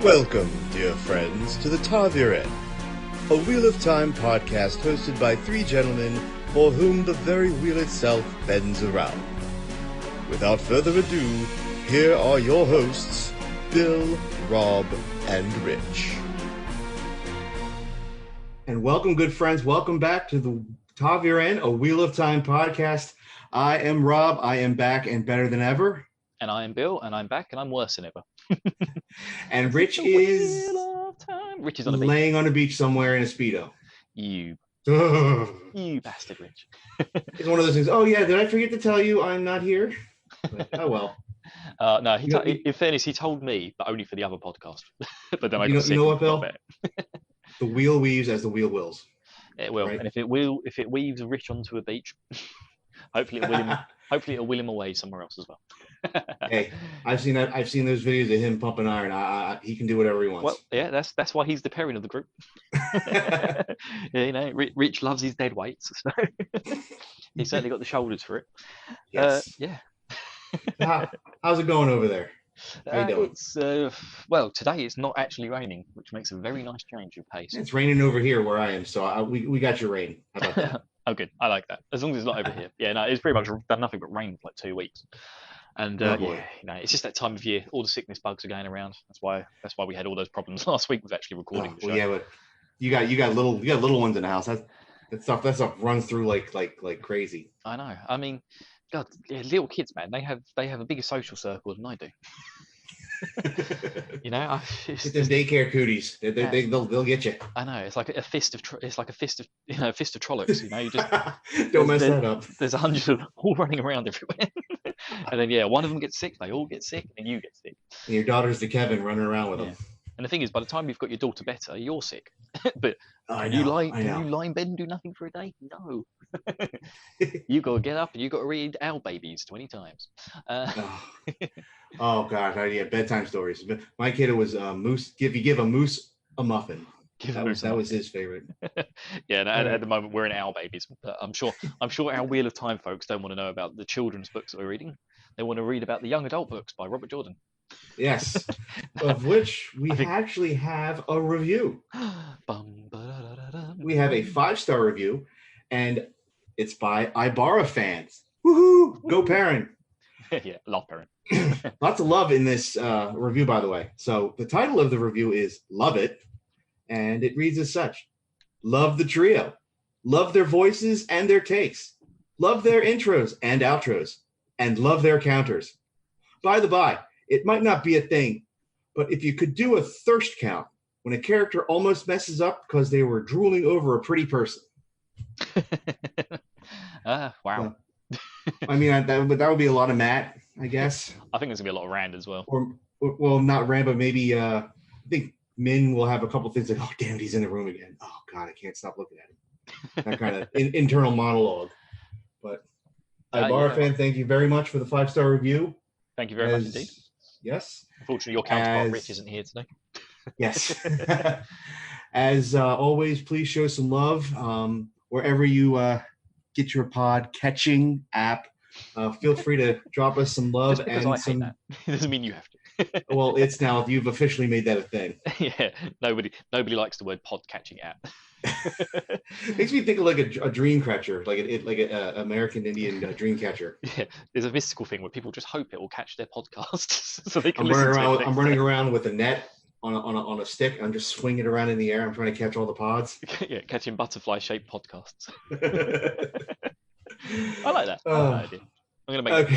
Welcome, dear friends, to the Taviren, a Wheel of Time podcast hosted by three gentlemen for whom the very wheel itself bends around. Without further ado, here are your hosts, Bill, Rob, and Rich. And welcome, good friends. Welcome back to the Taviren, a Wheel of Time podcast. I am Rob. I am back and better than ever. And I am Bill, and I'm back, and I'm worse than ever. And Rich is on the beach. Laying on a beach somewhere in a Speedo. You bastard, Rich. It's one of those things. Oh, yeah, did I forget to tell you I'm not here? But, oh, well. No, in fairness, he told me, but only for the other podcast. But then I got sick. You know what, Bill? The wheel weaves as the wheel wills. It will, right? And if it weaves Rich onto a beach, hopefully it'll will him away somewhere else as well. Hey, I've seen those videos of him pumping iron. He can do whatever he wants. Well, yeah, that's why he's the pairing of the group. Yeah, Rich loves his dead weights, so he's certainly got the shoulders for it. Yes. Yeah. How's it going over there? How you doing? It's well, today it's not actually raining, which makes a very nice change of pace. It's raining over here where I am, so we got your rain. How about that? Oh, good. I like that. As long as it's not over here. Yeah, no, it's pretty much done nothing but rain for like 2 weeks. And it's just that time of year. All the sickness bugs are going around. That's why we had all those problems last week with actually recording the show. Yeah, but you got little ones in the house. That stuff runs through like crazy. I know. I mean, God, yeah, little kids, man, they have a bigger social circle than I do. It's them daycare cooties. They'll get you. I know. It's like a fist of trollocs. You just don't mess that up. There's 100 of them all running around everywhere, and then one of them gets sick. They all get sick, and you get sick. And your daughter's the Kevin running around with them. And the thing is, by the time you've got your daughter better, you're sick. But can you lie in bed and do nothing for a day? No. You got to get up and you got to read Owl Babies 20 times. Oh God, bedtime stories. My kid was moose. If you give a moose a muffin, that was his favorite. Yeah, and at the moment we're in Owl Babies. But I'm sure our Wheel of Time folks don't want to know about the children's books that we're reading. They want to read about the young adult books by Robert Jordan. Yes, of which we actually have a review. We have a 5-star review, and it's by Ibarra fans. Woohoo! Go Perrin! Yeah, love Perrin. Lots of love in this review, by the way. So the title of the review is Love It, and it reads as such. Love the trio. Love their voices and their takes. Love their intros and outros. And love their counters. By the by, it might not be a thing, but if you could do a thirst count when a character almost messes up because they were drooling over a pretty person. Wow. I mean, that would be a lot of Matt, I guess. I think there's going to be a lot of Rand as well. Or well, not Rand, but maybe I think Min will have a couple things like, oh, damn, he's in the room again. Oh, God, I can't stop looking at him. That kind of internal monologue. But Ibarra fan, thank you very much for the 5-star review. Thank you very much indeed. Yes. Unfortunately, your counterpart Rich isn't here today. Yes. As always, please show some love wherever you get your pod catching app. Feel free to drop us some love. Just because I hate that. It doesn't mean you have to. Well, it's now you've officially made that a thing. Yeah. Nobody likes the word pod catching app. Makes me think of like a dream catcher, like a American Indian dream catcher. Yeah, there's a mystical thing where people just hope it will catch their podcasts, so they can I'm running around with a net on a stick. I'm just swinging it around in the air. I'm trying to catch all the pods. Yeah, catching butterfly-shaped podcasts. I like that. Idea. I'm gonna make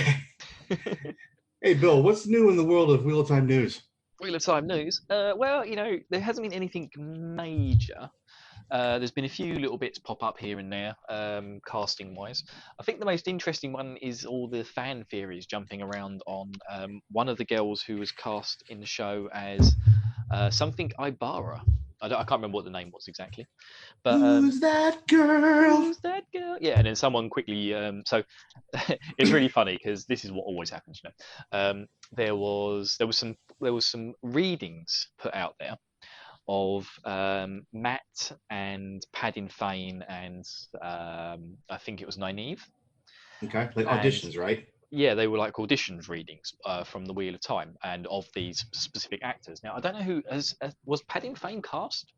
it. Hey, Bill, what's new in the world of Wheel of Time news? Wheel of Time news. Well, there hasn't been anything major. There's been a few little bits pop up here and there, casting wise. I think the most interesting one is all the fan theories jumping around on one of the girls who was cast in the show as something Ibarra. I can't remember what the name was exactly. But who's that girl? Who's that girl? Yeah, and then someone quickly. So it's really funny because this is what always happens. There was some readings put out there of Matt and Padin Fane and I think it was Nynaeve. Okay, like auditions, right? yeah, they were like auditions readings from the Wheel of Time and of these specific actors. Now I don't know who was Padding Fane cast.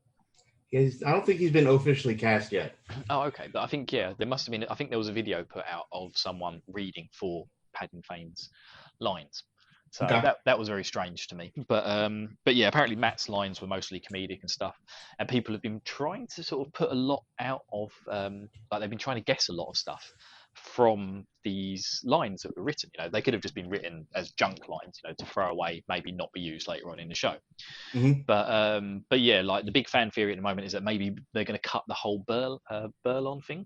I don't think he's been officially cast yet. Oh, okay, but I think yeah, there must have been. I think there was a video put out of someone reading for Padding Fane's lines. So Okay. that was very strange to me. But yeah, apparently Matt's lines were mostly comedic and stuff, and people have been trying to sort of put a lot out of like they've been trying to guess a lot of stuff from these lines that were written. You know, they could have just been written as junk lines, you know, to throw away, maybe not be used later on in the show. Mhm. But yeah, like the big fan theory at the moment is that maybe they're going to cut the whole Burlon thing,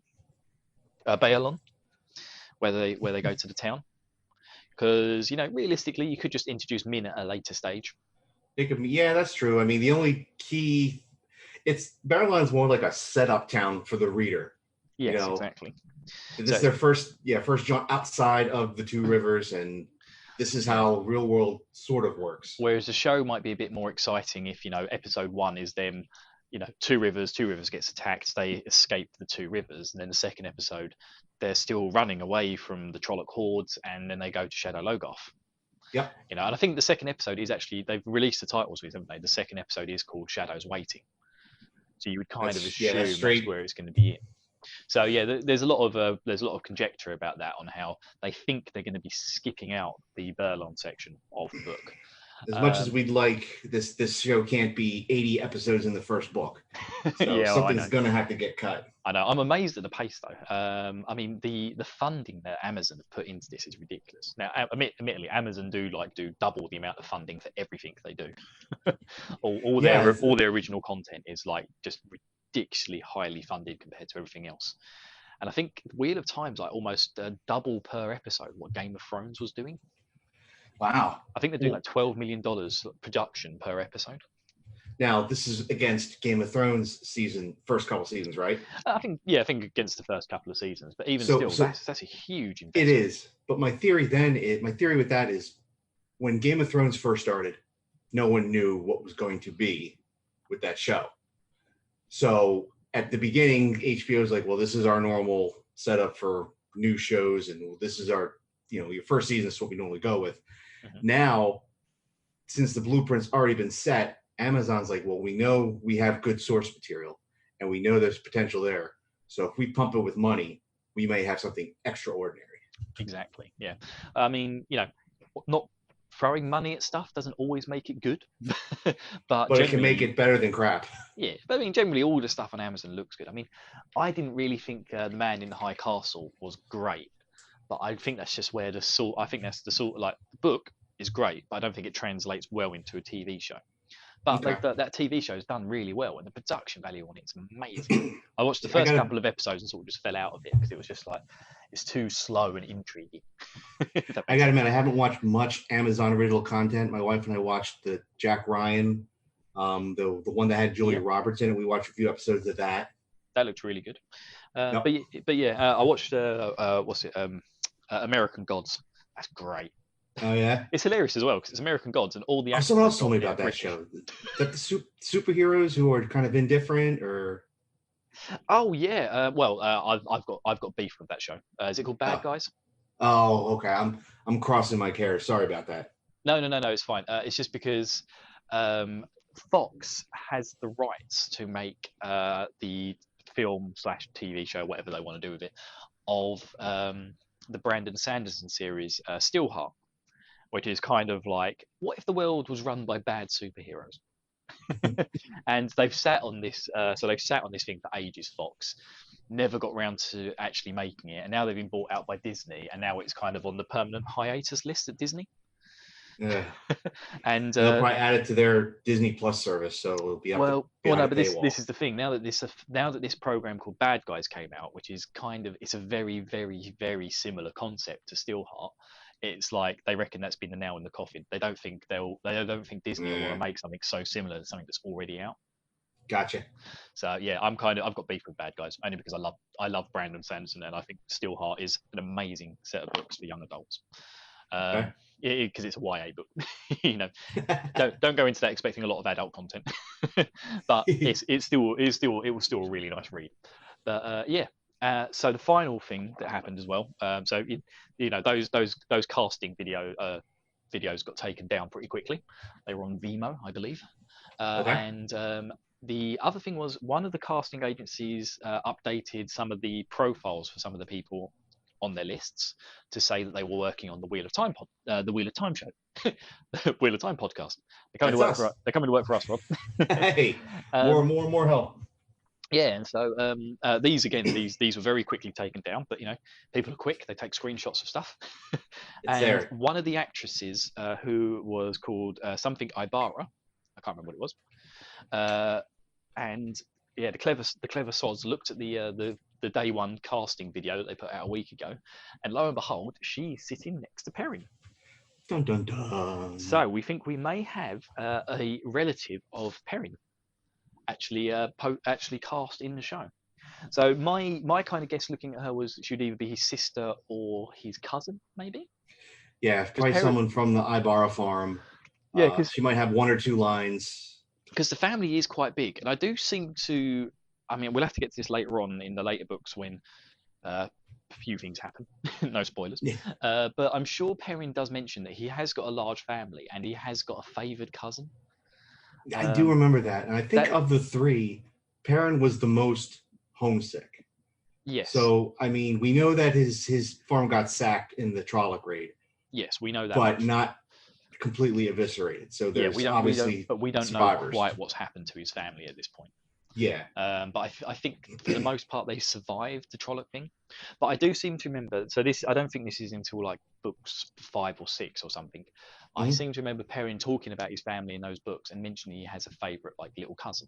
Baelon, where they go to the town, because you know realistically you could just introduce Min at a later stage. Yeah, that's true. I mean, the only key, it's Barrowland's more like a setup town for the reader. Yes, You know, exactly. This So- is their first jaunt outside of the two rivers, and this is how real world sort of works. Whereas the show might be a bit more exciting if, you know, episode 1 is them, you know, two rivers gets attacked, they escape the two rivers, and then the second episode they're still running away from the Trolloc hordes, and then they go to Shadow Logoth. Yep. You know, and I think the second episode is actually, they've released the titles with, haven't they? The second episode is called Shadows Waiting. So you would kind of That's- yeah, assume that's that's straight. where it's going to be in. So yeah, there's a lot of conjecture about that on how they think they're going to be skipping out the Burlon section of the book. As much as we'd like, this show can't be 80 episodes in the first book. So Yeah, well, I know. something's gonna have to get cut. I know. I'm amazed at the pace, though. I mean, the funding that Amazon have put into this is ridiculous. Now, admittedly, Amazon do double the amount of funding for everything they do. all their original content is like just ridiculously highly funded compared to everything else. And I think Wheel of Time's like almost double per episode what Game of Thrones was doing. Wow. I think they're doing like $12 million production per episode. Now this is against Game of Thrones first couple seasons, right? I think against the first couple of seasons, but even So- still, that's a huge It investment. is. But my theory with that is when Game of Thrones first started, no one knew what was going to be with that show. So at the beginning, HBO is like, well, this is our normal setup for new shows, and this is our, your first season is what we normally go with. Mhm. Now, since the blueprint's already been set, Amazon's like, well, we know we have good source material, and we know there's potential there. So if we pump it with money, we may have something extraordinary. Exactly. Yeah. I mean, not throwing money at stuff doesn't always make it good, but But it can make generally- it better than crap. Yeah, but I mean, generally all the stuff on Amazon looks good. I mean, I didn't really think The Man in the High Castle was great, but I think that's just where I think that's the sort, like, the book is great, but I don't think it translates well into a TV show. But Okay. that TV show is done really well, and the production value on it's amazing. I watched the I first gotta- couple of episodes and sort of just fell out of it because it was just like, it's too slow and intriguing. If that I makes gotta admit, I haven't watched much Amazon original content. My wife and I watched the Jack Ryan, the one that had Julia Yeah. Roberts in it. We watched a few episodes of that. That looked really good. Yep. But yeah, I watched American Gods. That's great. Oh yeah. It's hilarious as well because it's American Gods and all the. Oh, actors someone else they've told me got about that British. show. That the superheroes who are kind of indifferent, or Oh yeah. I've got beef with that show. Is it called Bad Oh. Guys? okay, I'm crossing my cares. Sorry about that. No. It's fine. It's just because Fox has the rights to make the film/TV show, whatever they want to do with it, of the Brandon Sanderson series, Steelheart, which is kind of like, what if the world was run by bad superheroes? And they've sat on this, thing for ages. Fox never got around to actually making it, and now they've been bought out by Disney, and now it's kind of on the permanent hiatus list at Disney. Yeah. And They'll probably add it to their Disney Plus service, so it'll be up. well, behind no, a but this paywall. is the thing. Now that this program called Bad Guys came out, which is it's a very, very, very similar concept to Steelheart. It's like they reckon that's been the nail in the coffin. They don't think Disney will want to make something so similar to something that's already out. Gotcha. So yeah, I've got beef with Bad Guys only because I love Brandon Sanderson, and I think Steelheart is an amazing set of books for young adults. Okay. Because it's a YA book, don't go into that expecting a lot of adult content, but it was still a really nice read. But yeah, So the final thing that happened as well. So those casting videos got taken down pretty quickly. They were on Vimeo, I believe. Okay. And the other thing was one of the casting agencies updated some of the profiles for some of the people on their lists to say that they were working on the Wheel of Time the Wheel of Time show, the Wheel of Time podcast. They're coming to work for us, Rob. Hey, more help. Yeah, and so these were very quickly taken down, but people are quick; they take screenshots of stuff. And there. one of the actresses, who was called something Ibarra, I can't remember what it was, and yeah, the clever sods looked at the day one casting video that they put out a week ago, and lo and behold, she's sitting next to Perrin. Dun dun dun. So we think we may have a relative of Perrin actually cast in the show. So my kind of guess looking at her was she'd either be his sister or his cousin, maybe. Yeah, probably someone from the Ibarra farm. Yeah, because she might have one or two lines. Because the family is quite big, and I do seem to. I mean, we'll have to get to this later on in the later books when a few things happen. No spoilers. Yeah. But I'm sure Perrin does mention that he has got a large family and he has got a favoured cousin. I do remember that. And I think of the three, Perrin was the most homesick. Yes. So, I mean, we know that his farm got sacked in the Trolloc raid. Yes, we know that. But not completely eviscerated. So there's obviously we don't survivors. know quite what's happened to his family at this point. Yeah. But I think for the most part they survived the Trolloc thing. But I do seem to remember. So I don't think this is until like books 5 or 6 or something. Mm-hmm. I seem to remember Perrin talking about his family in those books and mentioning he has a favourite like little cousin.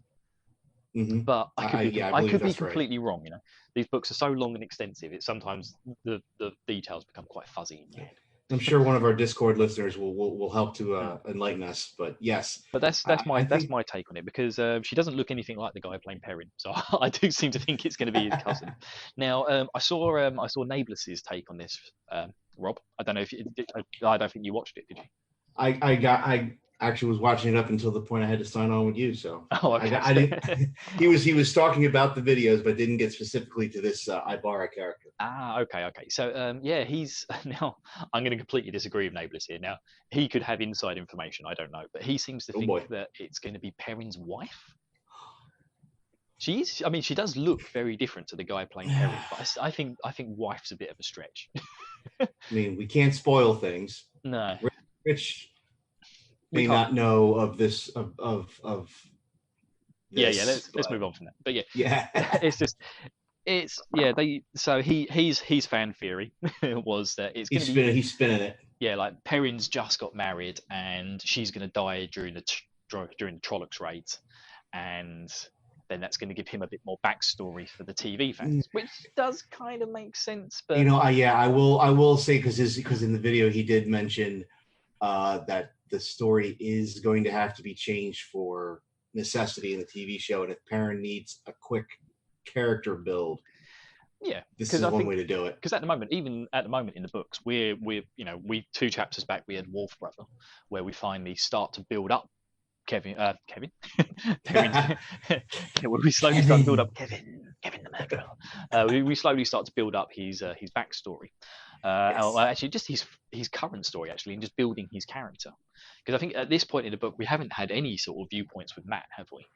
Mm-hmm. But I could be completely wrong. These books are so long and extensive. It's sometimes the details become quite fuzzy in your head. I'm sure one of our Discord listeners will help to enlighten us. But yes, but that's my take on it, because she doesn't look anything like the guy playing Perrin, so I do seem to think it's going to be his cousin. Now, I saw Nablis's take on this, Rob. I don't know if I don't think you watched it, did you? I actually was watching it up until the point I had to sign on with you. So okay. I didn't. He was talking about the videos, but didn't get specifically to this Ibarra character. Okay. So he's now. I'm going to completely disagree with Nablis here. Now he could have inside information. I don't know, but he seems to think that it's going to be Perrin's wife. She does look very different to the guy playing Perrin, but I think wife's a bit of a stretch. I mean, we can't spoil things. No. Rich may not know of this of this, let's move on from that. But yeah. His fan theory was that it's going to be he's spinning it. Yeah, like Perrin's just got married and she's going to die during the Trollocs raids, and then that's going to give him a bit more backstory for the TV fans, which does kind of make sense. But I will say because in the video he did mention that the story is going to have to be changed for necessity in the TV show, and if Perrin needs a quick character build, this is one way to do it. Because at the moment in the books, we 2 chapters back we had Wolf Brother, where we finally start to build up Kevin. Perrin, we slowly start to build up Kevin the murderer. We slowly start to build up his backstory. Actually, just his current story, actually, and just building his character. Because I think at this point in the book, we haven't had any sort of viewpoints with Mat, have we?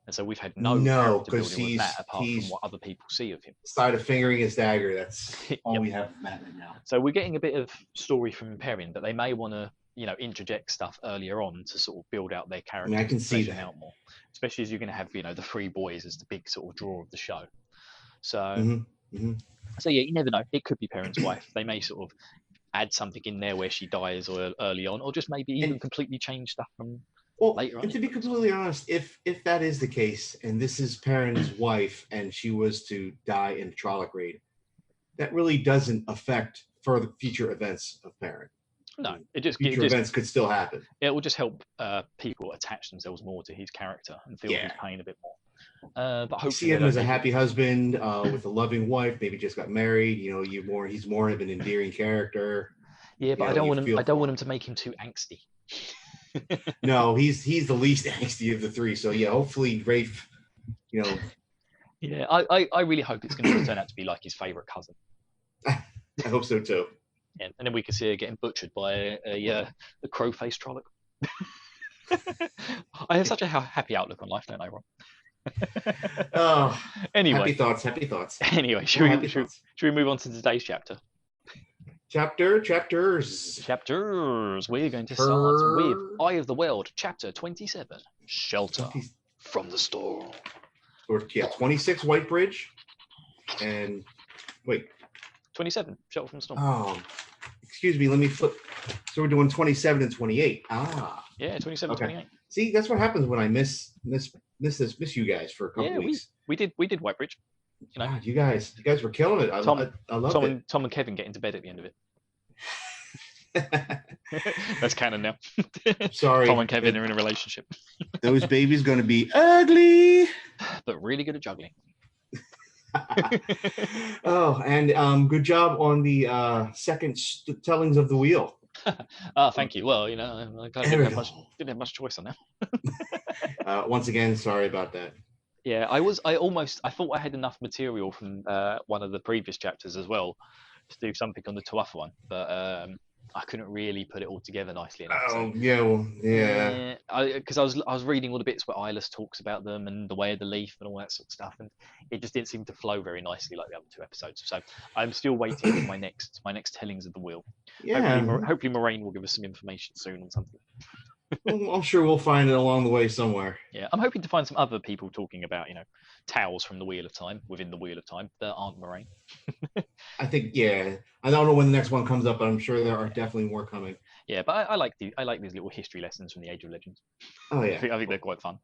And so we've had no character building with Mat apart from what other people see of him. Started fingering his dagger. That's all we have with Mat right now. So we're getting a bit of story from Perrin, but they may want to, interject stuff earlier on to sort of build out their character. I can see that out more, especially as you're going to have, the 3 boys as the big sort of draw of the show. So, So yeah, you never know. It could be Perrin's wife. They may sort of add something in there where she dies or early on, or just maybe even completely change stuff from later on. And to be completely honest, if that is the case, and this is Perrin's wife, and she was to die in the Trolloc raid, that really doesn't affect further future events of Perrin. No, events could still happen. It will just help people attach themselves more to his character and feel his pain a bit more. But hopefully, see him as a happy husband with a loving wife. Maybe just got married. He's more of an endearing character. Yeah, but I don't want him to make him too angsty. No, he's the least angsty of the 3. So yeah, hopefully Rafe, Yeah, I really hope it's going to turn out to be like his favourite cousin. I hope so too. And then we could see her getting butchered by a crow-faced Trolloc. I have such a happy outlook on life, don't I, Ron? Oh, Anyway, happy thoughts, happy thoughts. anyway, Oh, should happy we thoughts. move on to today's chapter? Chapters. Chapters. We're going to start with Eye of the World, chapter 27, Shelter 20 from the Storm. or, yeah, 26 Whitebridge. And wait, 27, Shelter from the Storm. oh, excuse me, let me flip. So we're doing 27 and 28. Ah, Yeah, 27, okay. 28. See, that's what happens when I miss you guys for a couple Yeah, weeks. we did Whitebridge. You know, God, you guys were killing it. I love it. Tom and Kevin get into bed at the end of it. That's canon now. Sorry, Tom and Kevin are in a relationship, those babies going to be ugly. but really good at juggling. Oh, and good job on the second tellings of the wheel. Thank you. Well, you know, I kind of There we didn't have much choice on that. Once again, sorry about that. Yeah, I thought I had enough material from one of the previous chapters as well to do something on the Tuatha one, but I couldn't really put it all together nicely enough. Oh, yeah, well, yeah. Because I was reading all the bits where Eyeless talks about them and the Way of the Leaf and all that sort of stuff, and it just didn't seem to flow very nicely like the other two episodes. So I'm still waiting for my next tellings of the wheel. Yeah. Hopefully Moraine will give us some information soon on something. Well, I'm sure we'll find it along the way somewhere. Yeah, I'm hoping to find some other people talking about, towels from the Wheel of Time within the Wheel of Time that aren't Moraine. I think, yeah. I don't know when the next one comes up, but I'm sure there are definitely more coming. Yeah, but I like these little history lessons from the Age of Legends. Oh, yeah. I think they're quite fun.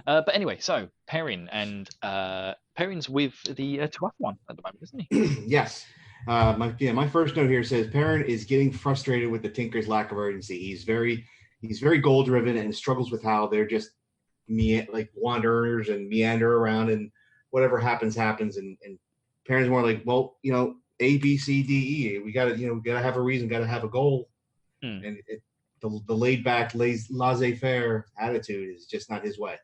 But anyway, so Perrin and Perrin's with the Tuatha one at the moment, isn't he? Yes. My first note here says Perrin is getting frustrated with the Tinker's lack of urgency. He's very goal driven and struggles with how they're just wanderers and meander around and whatever happens. And Perrin's more like, well, A, B, C, D, E. We gotta have a reason, gotta have a goal. And the laid back, laissez-faire attitude is just not his way.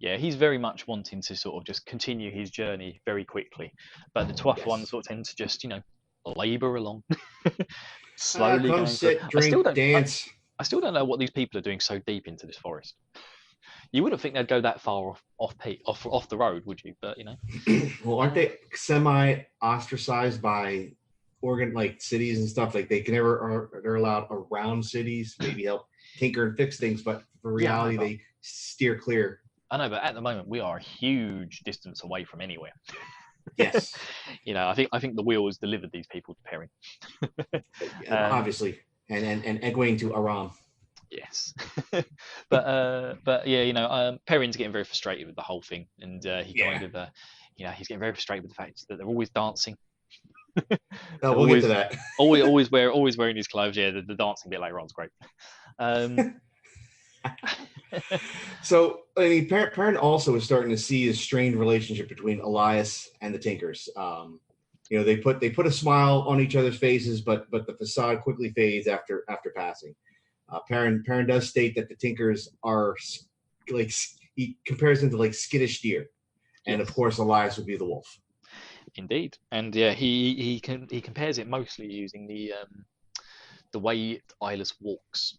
Yeah, he's very much wanting to sort of just continue his journey very quickly, but the Tuatha one sort of tends to just labour along slowly. Come sit, drink, dance. I still don't know what these people are doing so deep into this forest. You wouldn't think they'd go that far off the road, would you? But Well, aren't they semi ostracized by cities and stuff? Like they're allowed around cities, maybe help tinker and fix things, but for reality, they steer clear. I know, but at the moment we are a huge distance away from anywhere. Yes. I think the wheel has delivered these people to Perrin. Obviously. And Egwene to Aram. Yes, but yeah, Perrin's getting very frustrated with the whole thing, and he's getting very frustrated with the fact that they're always dancing. We'll get to that. always wearing his clothes. Yeah, the dancing bit later on is great. So I mean, Perrin also is starting to see a strained relationship between Elias and the Tinkers. They put a smile on each other's faces, but the facade quickly fades after passing. Perrin does state that the Tinkers are he compares them to skittish deer, and of course Elias would be the wolf. Indeed, and yeah, he compares it mostly using the way Eyeless walks,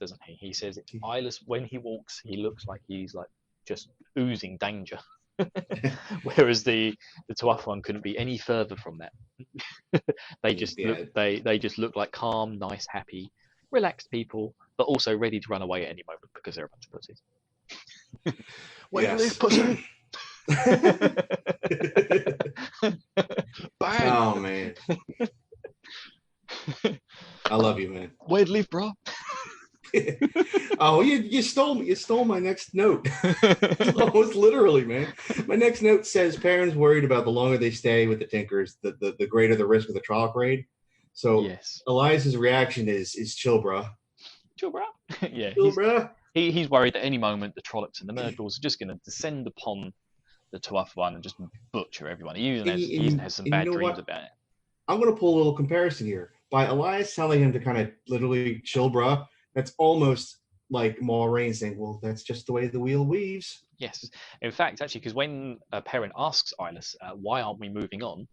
doesn't he? He says Eyeless, when he walks, he looks like he's just oozing danger. Whereas the Tuatha one couldn't be any further from that. They just look like calm, nice, happy, relaxed people, but also ready to run away at any moment because they're a bunch of pussies. Yes. Pussy. Bang! Oh man, I love you, man. Where'd leave, bro? Oh, you stole my next note. Almost literally, man. My next note says Perrin's worried about the longer they stay with the Tinkers, the greater the risk of the Trolloc raid. So yes. Elias's reaction is chill, bruh. Chill, bruh. Yeah. Chill, bruh. He's worried at any moment the Trollocs and the Myrtles are just going to descend upon the Tuatha one and just butcher everyone. He even has some bad dreams about it. I'm going to pull a little comparison here. By Elias telling him to kind of literally chill, bruh, that's almost like Maureen saying, "Well, that's just the way the wheel weaves." Yes. In fact, actually, because when a parent asks Eyeless, why aren't we moving on?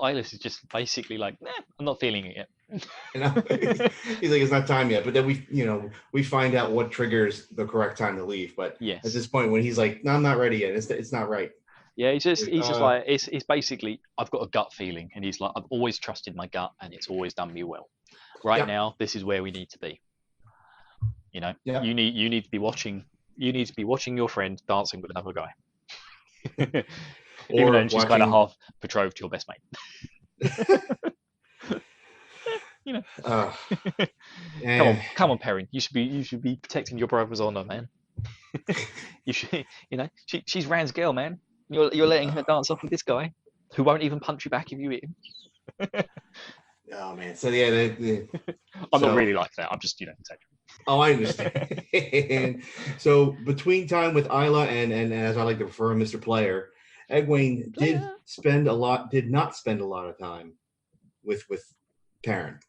Eyeless is just basically like, nah, I'm not feeling it yet. You know, he's like, "It's not time yet." But then we find out what triggers the correct time to leave. But Yes. at this point, when he's like, "No, I'm not ready yet. It's not right." Yeah, he's just like it's basically I've got a gut feeling, and he's like I've always trusted my gut, and it's always done me well. Right Yep. now, this is where we need to be. You know, Yep. you need to be watching. You need to be watching your friend dancing with another guy, even though she's kind of half betrothed to your best mate. You know, come on, Perrin. You should be protecting your brother's honor, man. You should, she's Rand's girl, man. You're letting her dance off with this guy, who won't even punch you back if you hit him. Oh man, so yeah, I'm not really like that. I'm just saying. Oh, I understand. So between time with Isla and as I like to refer him, Mr. Player, Egwene did not spend a lot of time with Perrin,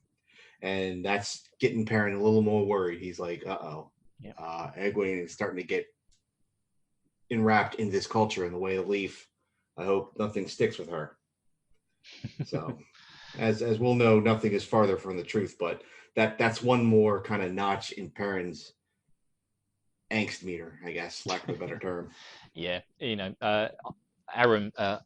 and that's getting Perrin a little more worried. He's like, Yeah. Egwene is starting to get enwrapped in this culture and the way of Leaf. I hope nothing sticks with her. So, as we'll know, nothing is farther from the truth. But that's one more kind of notch in Perrin's angst meter, I guess, lack of a better term. Yeah, Aram. Oh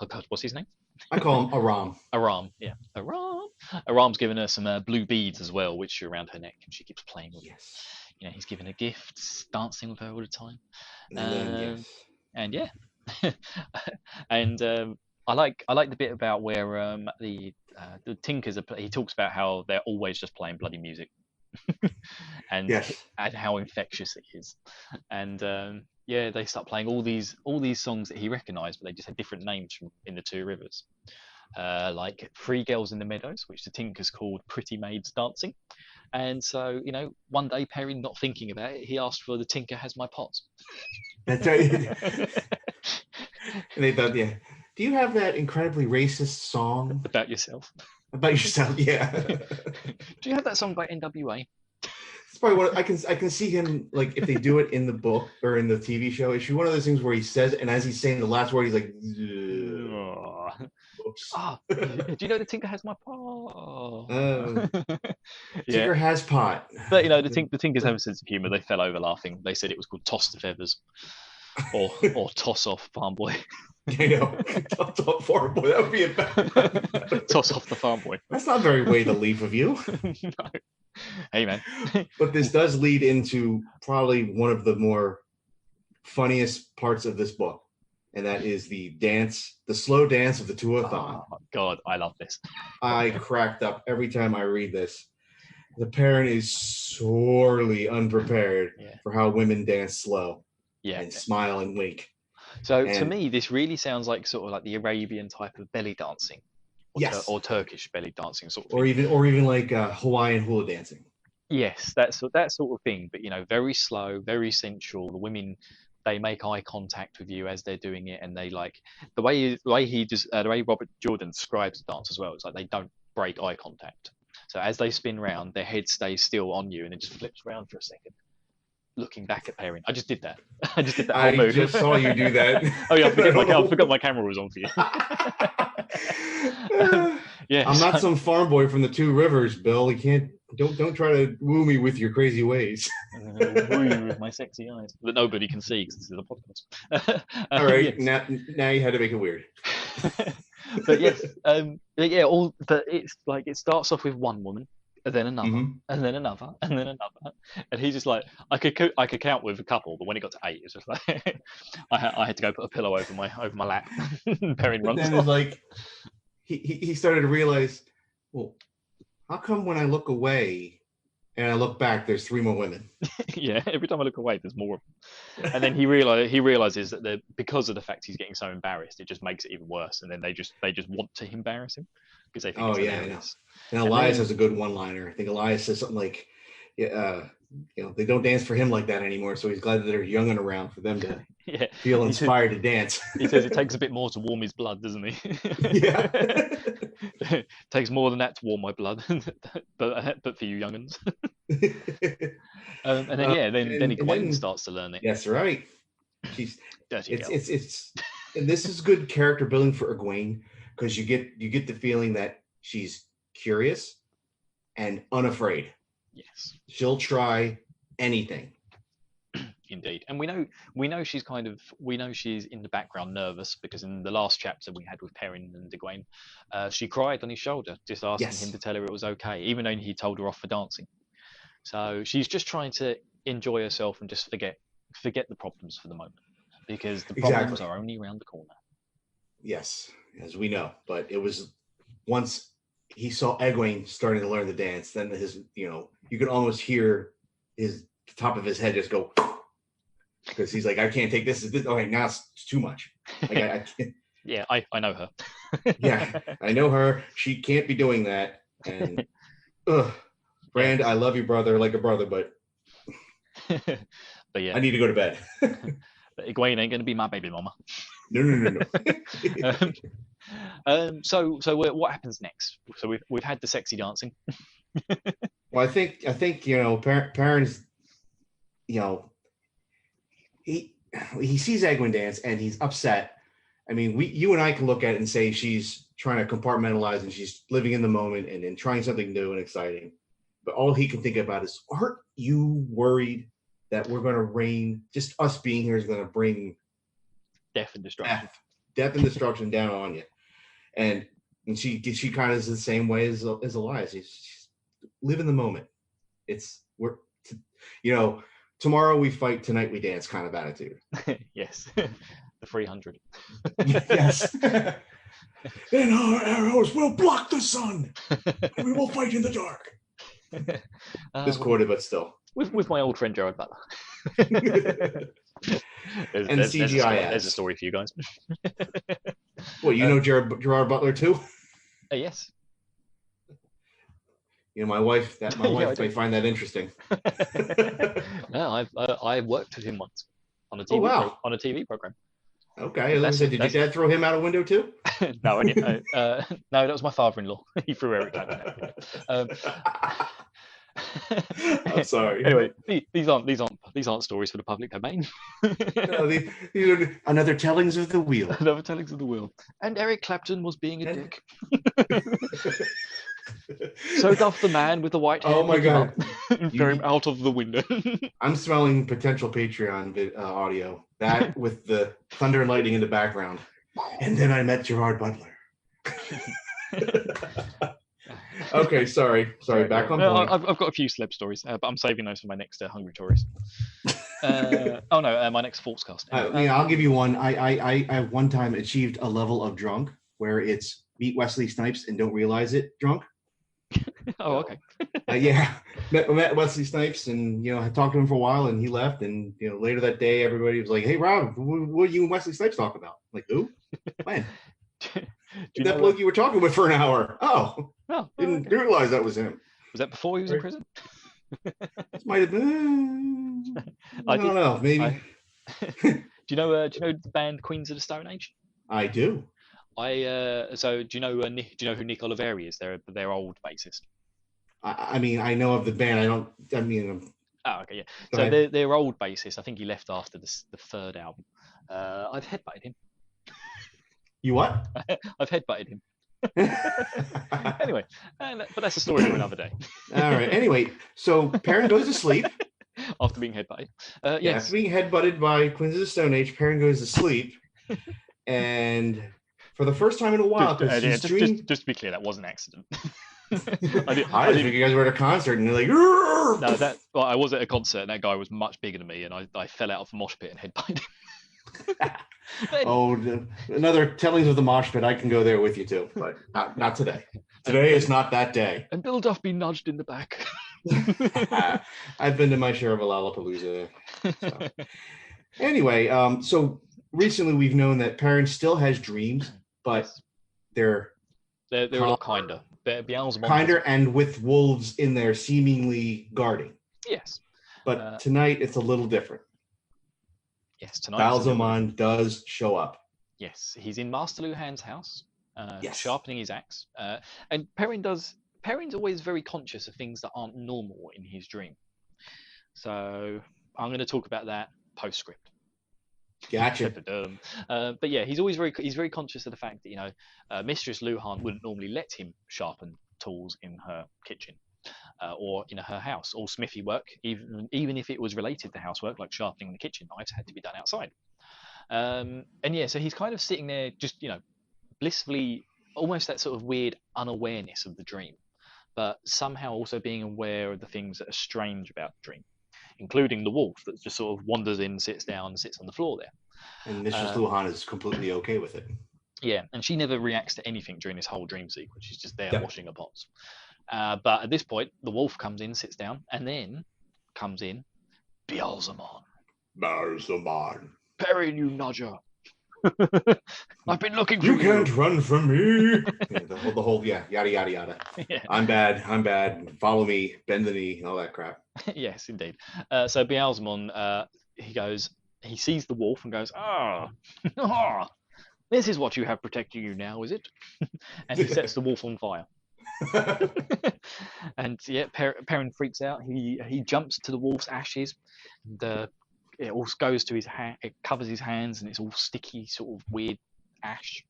God, what's his name? I call him Aram. Aram, yeah, Aram. Aram's given her some blue beads as well, which are around her neck, and she keeps playing with. Yes. He's giving her gifts, dancing with her all the time. Yes. And yeah, and I like the bit about where the Tinkers he talks about how they're always just playing bloody music, and how infectious it is, and they start playing all these songs that he recognised, but they just had different names from in the Two Rivers, like Three Girls in the Meadows, which the Tinkers called Pretty Maids Dancing. And so, one day Perrin, not thinking about it, he asked for the Tinker Has My Pots. That's right. And they thought, yeah. Do you have that incredibly racist song about yourself? About yourself, yeah. Do you have that song by NWA? It's probably what I can see him, like, if they do it in the book or in the TV show. It's one of those things where he says, and as he's saying the last word, he's like, do you know the Tinker Has My Pot? Tinker has pot. But the Tinkers have a sense of humour. They fell over laughing. They said it was called Toss the Feathers, or Toss Off Farm Boy. I know. Toss off Farm Boy. That would be a bad. Toss off the Farm Boy. That's not very way to leave of you. No. Hey man. But this does lead into probably one of the more funniest parts of this book. And that is the slow dance of the Tuathon. Oh, God, I love this. I cracked up every time I read this. The parent is sorely unprepared for how women dance slow and smile and wink. So to me, this really sounds like sort of like the Arabian type of belly dancing, or Turkish belly dancing sort of thing. Or even like Hawaiian hula dancing. Yes, that sort of thing. But very slow, very sensual. The women, they make eye contact with you as they're doing it, and they like the way Robert Jordan describes the dance as well. It's like they don't break eye contact. So as they spin round, their head stays still on you, and it just flips around for a second, looking back at Perrin. I just did that. I just did that whole move. I just saw you do that. Oh yeah, I forgot my camera was on for you. I'm not some farm boy from the Two Rivers, Bill. You can't. Don't try to woo me with your crazy ways. Woo you with my sexy eyes that nobody can see because this is a podcast. All right, now you had to make it weird. But yes, but it's like it starts off with one woman, and then another, and then another, and then another, and he's just like, I could count with a couple, but when it got to 8, it's just like I had to go put a pillow over my lap. Perrin runs. Then it's like he started to realize, well, how come when I look away and I look back, there's 3 more women? Yeah, every time I look away, there's more of them. And then he realizes that because of the fact he's getting so embarrassed, it just makes it even worse. And then they just want to embarrass him because they think it's hilarious. And Elias has a good one-liner. I think Elias says something like, they don't dance for him like that anymore. So he's glad that there's young and around for them to Yeah. feel inspired to dance. He says it takes a bit more to warm his blood, doesn't he? Yeah. Takes more than that to warm my blood, but for you young'uns. And then then Egwene starts to learn it. That's right. She's Dirty girl. it's and this is good character building for Egwene, because you get the feeling that she's curious and unafraid. Yes, She'll try anything. indeed. And we know she's in the background nervous, because in the last chapter we had with Perrin and Egwene, she cried on his shoulder, just asking him to tell her it was okay, even though he told her off for dancing. So she's just trying to enjoy herself and just forget the problems for the moment, because the problems are only around the corner. Yes, as we know. But it was once he saw Egwene starting to learn the dance, then you could almost hear the top of his head just go, because he's like, I can't take this. Okay, now it's too much. Like, I can't. Yeah, I know her. Yeah, I know her. She can't be doing that. And Brand, I love you, brother, like a brother, but but yeah, I need to go to bed. But Egwene ain't going to be my baby mama. No. So what happens next? So we've had the sexy dancing. Well, I think Perrin's, he sees Egwene dance and he's upset. I mean, you and I can look at it and say she's trying to compartmentalize and she's living in the moment and trying something new and exciting. But all he can think about is, aren't you worried that we're going to reign? Just us being here is going to bring death and destruction down on you. And she kind of is the same way as Elias. She's live in the moment. Tomorrow we fight, tonight we dance kind of attitude. Yes, the 300. Yes. And our arrows will block the sun, and we will fight in the dark. Discorded, but still. With my old friend Gerard Butler. And CGI. There's a story for you guys. Well, you know Gerard Butler too? Yes. My wife may find that interesting. No, I worked with him once on a TV on a TV program. Okay, did your dad throw him out a window too? No, no, that was my father-in-law. He threw Eric out. I'm sorry. Anyway, these aren't stories for the public domain. No, these are another tellings of the wheel. Another tellings of the wheel. And Eric Clapton was being a dick. So doth the man with the white hair. Oh my God! Throw him out of the window. I'm smelling potential Patreon audio. That with the thunder and lightning in the background. And then I met Gerard Butler. Okay, sorry. Back on point. I've got a few celeb stories, but I'm saving those for my next Hungry Tourist. My next Sportscast. I'll give you one. I one time achieved a level of drunk where it's meet Wesley Snipes and don't realize it drunk. Oh, okay. Met Wesley Snipes and I talked to him for a while and he left and later that day everybody was like, "Hey Rob, what you and Wesley Snipes talk about?" I'm like, who? When? That bloke you were talking with for an hour. Didn't realize that was him. Was that before he was in prison? This might have been. I don't know. Maybe. Do you know the band Queens of the Stone Age? I do. So do you know who Nick Oliveri is? Their old bassist. I mean, I know of the band. Oh, okay, yeah. So their old bassist. I think he left after the third album. I've headbutted him. You what? I've headbutted him. Anyway, but that's a story for another day. All right. Anyway, so Perrin goes to sleep after being headbutted. Yes, after being headbutted by Queens of the Stone Age, Perrin goes to sleep, and for the first time in a while, just to be clear, that was an accident. I didn't think you guys were at a concert and you're like, "Rrr!" No, I was at a concert and that guy was much bigger than me, and I fell out of the mosh pit and headbutted him. Another tellings of the mosh pit. I can go there with you too, but not today. Today is not that day. And Bill Duffy nudged in the back. I've been to my share of a Lollapalooza. So. Anyway, so recently we've known that Perrin still has dreams, but they're a lot kinder. They're kinder and with wolves in there seemingly guarding. Yes. But tonight it's a little different. Yes, tonight. Ba'alzamon does show up. Yes, he's in Master Luhan's house, Yes. sharpening his axe. And Perrin's always very conscious of things that aren't normal in his dream. So I'm going to talk about that postscript. Gotcha. But yeah, he's very conscious of the fact that Mistress Luhan wouldn't normally let him sharpen tools in her kitchen or in her house. All smithy work, even if it was related to housework, like sharpening the kitchen knives, had to be done outside. And yeah, so he's kind of sitting there, just blissfully, almost that sort of weird unawareness of the dream, but somehow also being aware of the things that are strange about the dream, including the wolf that just sort of wanders in, sits down, and sits on the floor there. And Mistress Luhan is completely okay with it. Yeah, and she never reacts to anything during this whole dream sequence. She's just there washing her pots. But at this point, the wolf comes in, sits down, and then comes in Ba'alzamon. Ba'alzamon. Perrin, you nudger. I've been looking for you. You can't run from me. the whole yada yada yada. Yeah. I'm bad. Follow me, bend the knee, all that crap. Yes, indeed. So Ba'alzamon, he sees the wolf and goes, this is what you have protecting you now, is it? And he sets the wolf on fire. And yeah, Perrin freaks out. He jumps to the wolf's ashes. And, it all goes to his hand. It covers his hands, and it's all sticky, sort of weird ash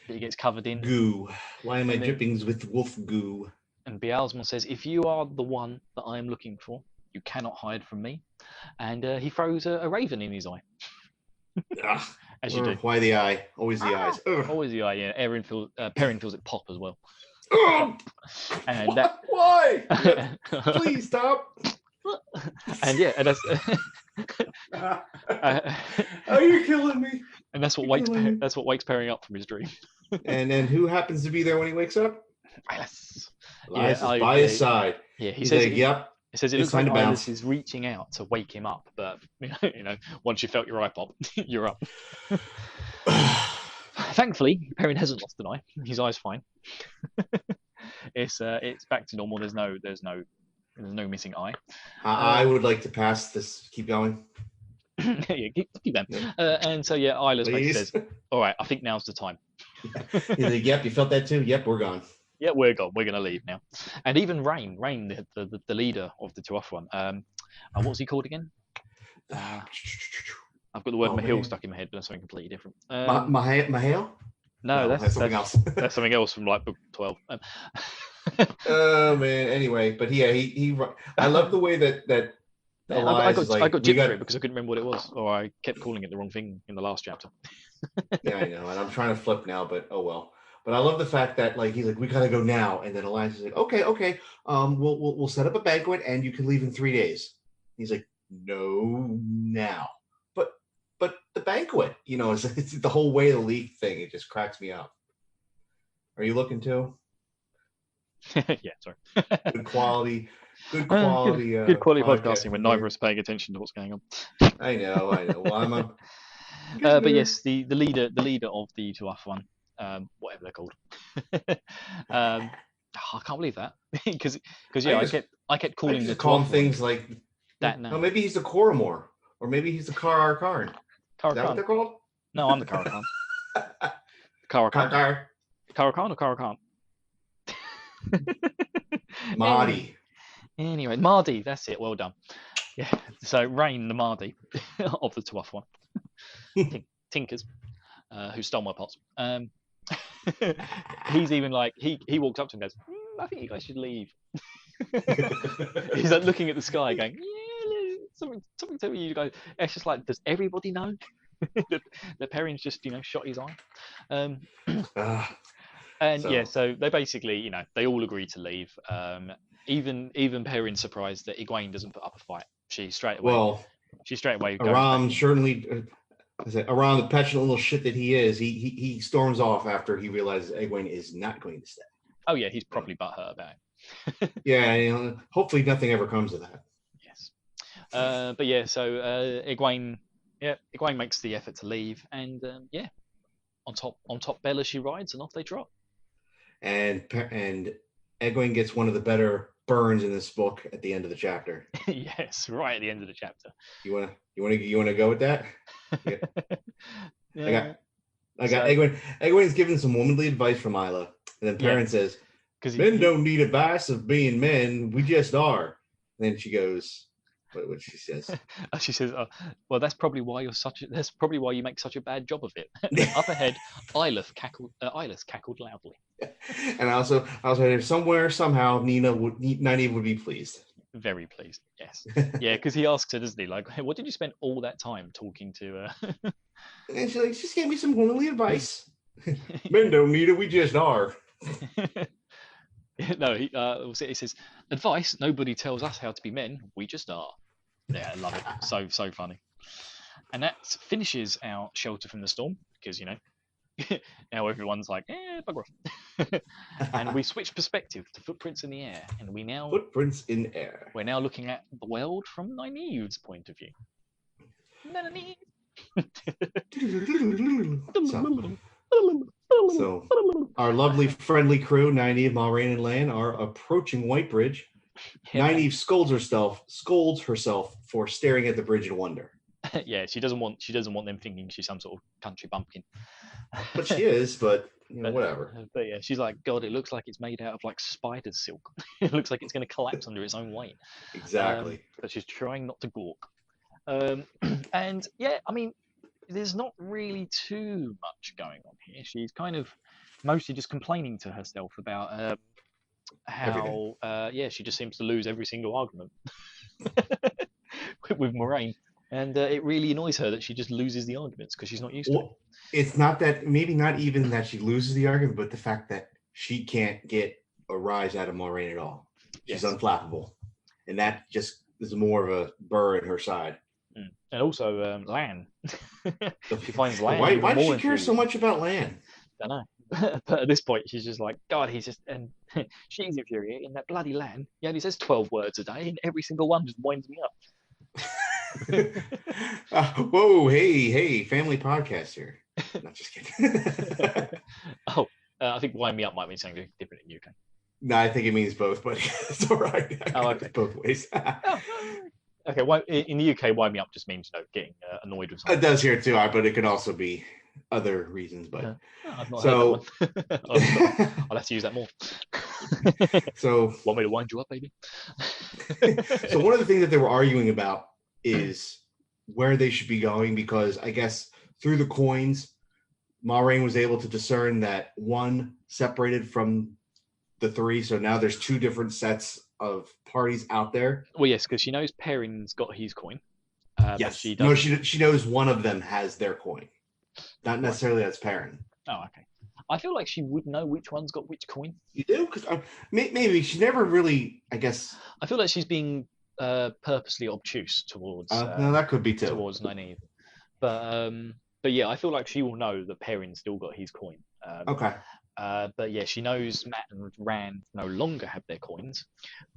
that he gets covered in. Goo. Why am I drippings with wolf goo? And Ba'alzamon says, "If you are the one that I am looking for, you cannot hide from me." And he throws a raven in his eye. As you do. Why the eye? Always the eyes. Always the eye. Yeah. Perrin feels it pop as well. And why? Please stop. And yeah, and that's. Are you killing me? And that's what wakes Perrin up from his dream. And then who happens to be there when he wakes up? Yes. Elias is by his side. Yeah, he says, "Yep." He says it looks like Elias is reaching out to wake him up, but once you felt your eye pop, you're up. Thankfully, Perrin hasn't lost an eye. His eye's fine. It's back to normal. There's no missing eye. I would like to pass this. Keep going. Yeah, keep them. Yeah. And so yeah, Isla's mate says, "All right, I think now's the time." He's like, "Yep, you felt that too. Yep, we're gone." Yeah, we're gone. We're gonna leave now. And even Rain, the leader of the Tuatha one. What was he called again? I've got the word Mahil stuck in my head, but that's something completely different. Mahil? No, that's something else. That's something else from like book 12. Oh man. Anyway, but yeah, he. I love the way that. I got gypped for it because I couldn't remember what it was, or I kept calling it the wrong thing in the last chapter. Yeah, I know, and I'm trying to flip now, but oh well. But I love the fact that he's like, we gotta go now, and then Elias is like, okay, we'll set up a banquet, and you can leave in 3 days. He's like, no, now, but the banquet, it's the whole way the leaf thing. It just cracks me up. Are you looking too? Yeah, sorry. Good quality. Good podcasting when neither of us is paying attention to what's going on. I know. Well, I'm a. But yes, the leader of the Tuatha one. Whatever they're called. I can't believe that because I kept calling the call things like that now. No, maybe he's the Koramor, or maybe he's the Karakarn. Is that what they're called? No, I'm the Karakarn. Karakarn or Karakarn? Mardi. Anyway, Mardi, that's it. Well done. Yeah. So Rain, the Mardi of the Tuatha one. Tinkers, who stole my pots. He's even like he walks up to him and goes, I think you guys should leave. He's like looking at the sky going, yeah, something to you guys. It's just like, does everybody know that Perrin's just shot his eye? So they basically they all agree to leave. Even Perrin's surprised that Egwene doesn't put up a fight. She straight away Aram certainly Aram, the petulant little shit that he is, he storms off after he realizes Egwene is not going to stay. Oh yeah, he's probably butthurt about it. Yeah, hopefully nothing ever comes of that. Yes. But yeah, so Egwene makes the effort to leave, and on top Bella she rides, and off they trot. And Egwene gets one of the better burns in this book at the end of the chapter. Yes, right at the end of the chapter. You wanna go with that? Yeah. I got So- Egwene. Egwene's giving some womanly advice from Isla, and then Perrin says, Because "Men don't need advice of being men. We just are." And then she goes, what she says? she says, "Well, that's probably why That's probably why you make such a bad job of it." Up ahead, Isla's cackled loudly. And I also heard somewhere somehow Nynaeve would be pleased. Very pleased. Yes. Yeah, because he asks her, doesn't he? Like, hey, what did you spend all that time talking to? And she's like, just gave me some womanly advice. Men don't need it. We just are. No, he says, advice. Nobody tells us how to be men. We just are. Yeah, I love it. So funny. And that finishes our shelter from the storm because now everyone's like, bugger off. And we switch perspective to footprints in the air, and Footprints in air. we're now looking at the world from Nynaeve's point of view. So our lovely, friendly crew, Nynaeve, Moiraine, and Lan, are approaching Whitebridge. Yeah. Nynaeve scolds herself for staring at the bridge in wonder. Yeah, she doesn't want them thinking she's some sort of country bumpkin. But she is, but whatever. But yeah, she's like, God, it looks like it's made out of like spider silk. It looks like it's going to collapse under its own weight. Exactly. But she's trying not to gawk. And yeah, I mean, there's not really too much going on here. She's kind of mostly just complaining to herself about how she just seems to lose every single argument with Moiraine. And it really annoys her that she just loses the arguments because she's not used to it. It's not that, maybe not even that she loses the argument, but the fact that she can't get a rise out of Moiraine at all. She's unflappable. And that just is more of a burr in her side. And also Lan. She finds Lan. Why does she care so much about Lan? I don't know. But at this point, she's just like, God, he's just... And she's infuriating. That bloody Lan, he only says 12 words a day, and every single one just winds me up. Whoa, hey, family podcast here. Not just kidding. I think wind me up might mean something different in UK. No, I think it means both, but it's all right. Okay. Both ways. Okay, well, in the UK, wind me up just means getting annoyed with something. It does here too, but it can also be other reasons. But I've not heard that one. I'll have to use that more. So want me to wind you up, baby? So one of the things that they were arguing about is where they should be going, because I guess through the coins, Moiraine was able to discern that one separated from the three. So now there's two different sets of parties out there. Well, yes, because she knows Perrin's got his coin. Yes. She No, doesn't. she knows one of them has their coin. Not necessarily that's Perrin. Oh, okay. I feel like she would know which one's got which coin. You do? Because maybe she never really, I guess. I feel like she's being purposely obtuse towards No, that could be too. towards Nynaeve. But yeah, I feel like she will know that Perrin still got his coin. Okay. But yeah, she knows Matt and Rand no longer have their coins,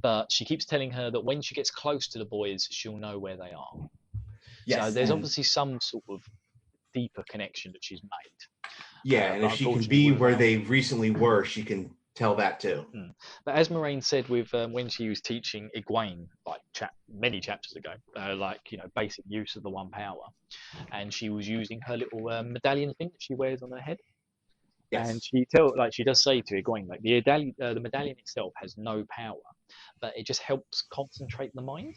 but she keeps telling her that when she gets close to the boys, she'll know where they are. Yes. So there's obviously some sort of deeper connection that she's made. Yeah, and if she can unfortunately, be we're where not. they recently were, she can tell that too. But as Moiraine said with when she was teaching Egwene, like many chapters ago, basic use of the One Power, and she was using her little medallion thing that she wears on her head. Yes. And she does say to Egwene, like the medallion itself has no power, but it just helps concentrate the mind.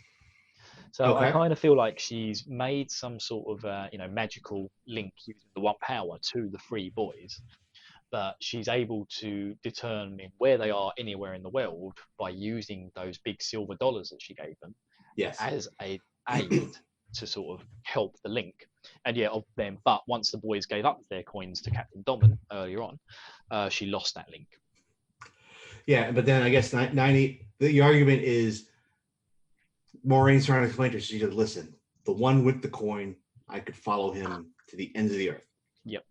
So I kind of feel like she's made some sort of magical link using the One Power to the three boys, but she's able to determine where they are anywhere in the world by using those big silver dollars that she gave them as a aid to sort of help the link. And of them. But once the boys gave up their coins to Captain Domin earlier on, she lost that link. Yeah, but then I guess the argument is Moiraine's trying to explain to her. She said, "Listen, the one with the coin, I could follow him to the ends of the earth. Yep.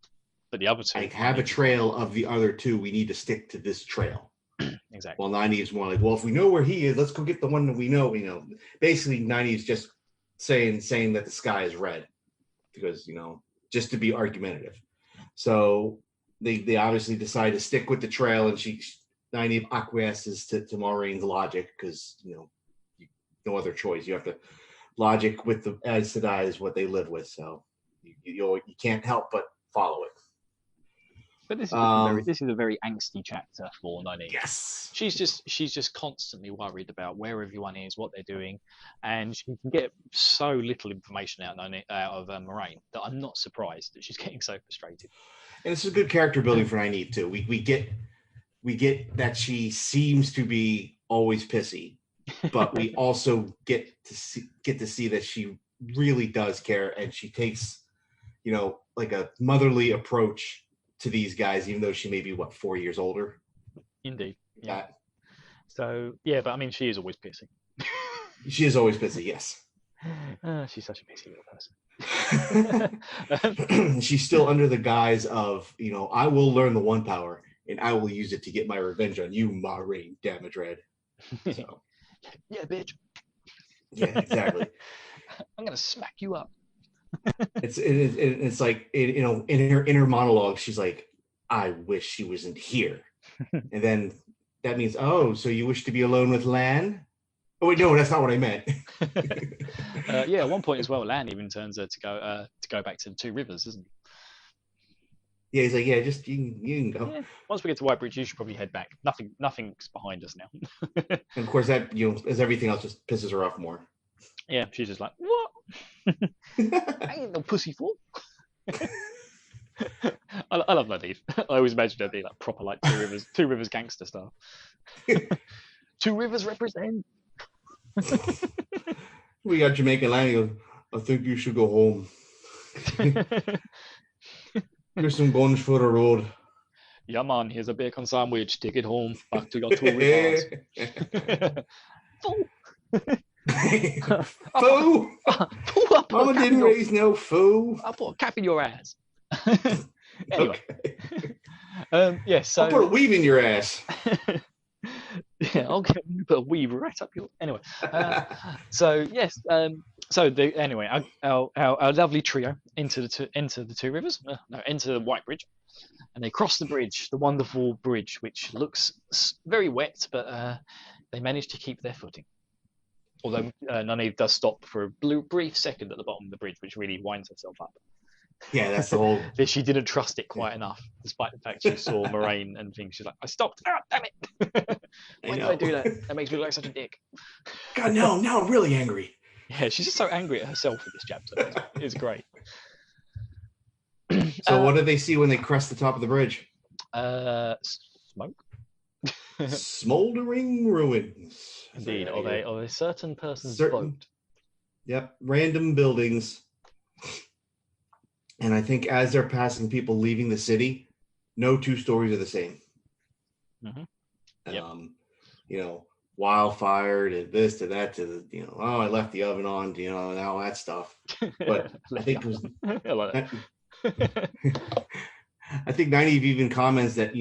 But the other two, I have a trail of the other two. We need to stick to this trail." Exactly. Well, Nynaeve's more like, well, if we know where he is, let's go get the one that we know. Basically, Nynaeve's just saying that the sky is red. Because just to be argumentative. So they obviously decide to stick with the trail, and she Nynaeve acquiesces to Maureen's logic because no other choice. You have to logic with the Aes Sedai is what they live with, so you can't help but follow it. But this is a very angsty chapter for Nynaeve. Yes, she's just constantly worried about where everyone is, what they're doing, and she can get so little information out of Moraine that I'm not surprised that she's getting so frustrated. And it's a good character building for Nynaeve too. We get that she seems to be always pissy, but we also get to see that she really does care, and she takes like a motherly approach to these guys, even though she may be 4 years older. Indeed. Yeah. So yeah, but I mean, she is always pissy. She is always pissy. Yes. She's such a pissy little person. She's still under the guise of, I will learn the One Power and I will use it to get my revenge on you, Moraine Damodred. So. Yeah, bitch. Yeah, exactly. I'm gonna smack you up. It's like in her inner monologue, she's like, I wish she wasn't here. And then that means, oh, so you wish to be alone with Lan? Oh wait, no, that's not what I meant. Yeah, at one point as well, Lan even turns her to go back to the Two Rivers, isn't he? Yeah, he's like, yeah, just you can go. Yeah. Once we get to Whitebridge, you should probably head back. Nothing's behind us now. And of course, that as everything else just pisses her off more. Yeah, she's just like, what? I ain't no pussy fool. I love Nynaeve. I always imagine her being like proper like Two Rivers gangster stuff. Two Rivers represent. We got Jamaican language. I think you should go home. Here's some guns for the road. Yeah, man, here's a bacon sandwich. Take it home. Back to your Two Rivers. Fool. Fool! Mama didn't raise no fool. I'll put a cap in your ass. Anyway. Okay. Yeah, so I'll put a weave in your ass. Yeah, I'll put a weave right up your. Anyway, so yes, anyway, our lovely trio enter the Two Rivers. Enter Whitebridge, and they cross the bridge, the wonderful bridge, which looks very wet, but they manage to keep their footing. Although Nynaeve does stop for a brief second at the bottom of the bridge, which really winds herself up. Yeah, that's the whole. That she didn't trust it quite enough, despite the fact she saw Moraine and things. She's like, I stopped. Oh, damn it. Why did I do that? That makes me look like such a dick. God, no, now I'm really angry. Yeah, she's just so angry at herself in this chapter. It's great. So what do they see when they crest the top of the bridge? Smoke. Smoldering ruins. Indeed, of a certain person's boat. Yep, random buildings. And I think as they're passing people leaving the city, no two stories are the same. Mm-hmm. Yep. Wildfire to this to that to the, I left the oven on, and all that stuff. But I think it was. I like that. I think Nynaeve even comments that